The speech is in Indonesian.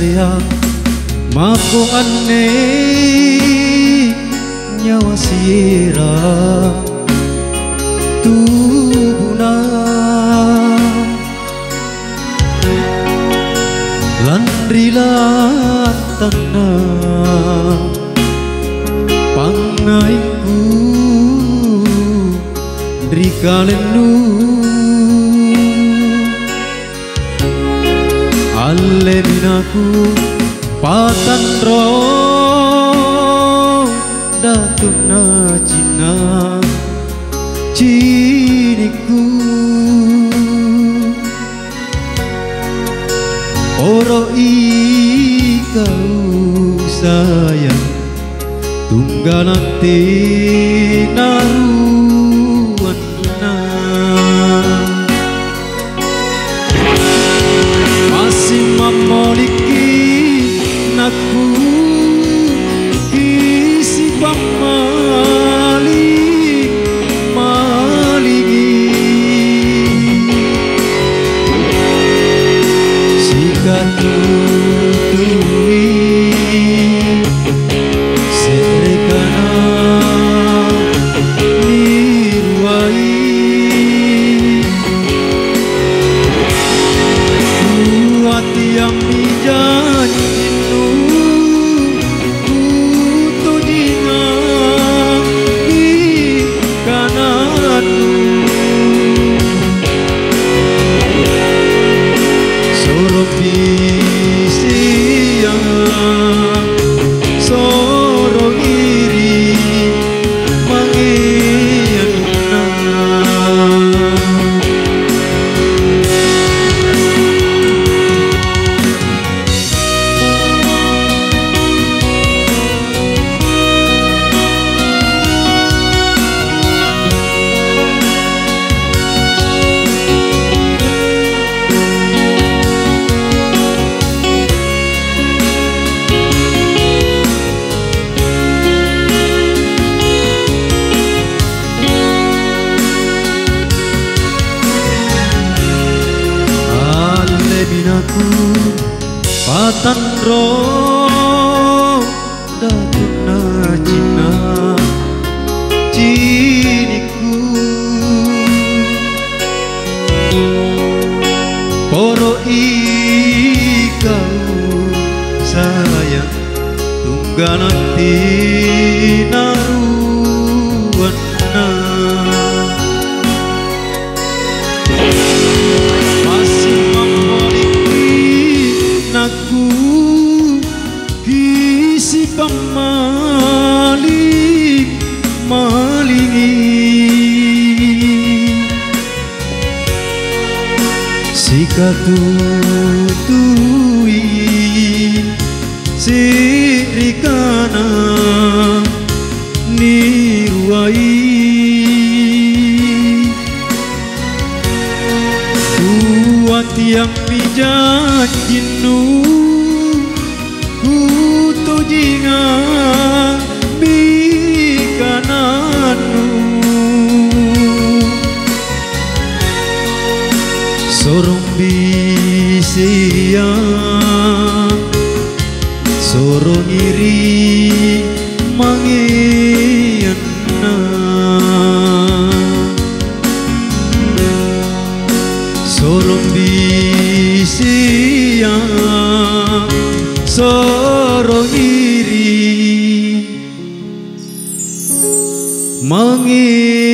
sayang mako aneh nyawa sirah tubuna landrilan tanah pangainku drikalenu alle binaku patandro datuna cina ciniku oro ikau sayang tunggal nanti naruana masih memiliki naku isi malingi jika tutui serekana nirwai kuati yang mijanjinu kutujinga di kananmu sorong bisiang sorong iri mangiana binaku patandro datuna cina ciniku poro ikau sayang tunggal nanti naruana aku kisi malingi sika tutui sirikana nirwai kuat yang mijanjinu kutujinga bikananu sorong bisiang sorong iri mangiana sorong bisiang sorong iri mangiana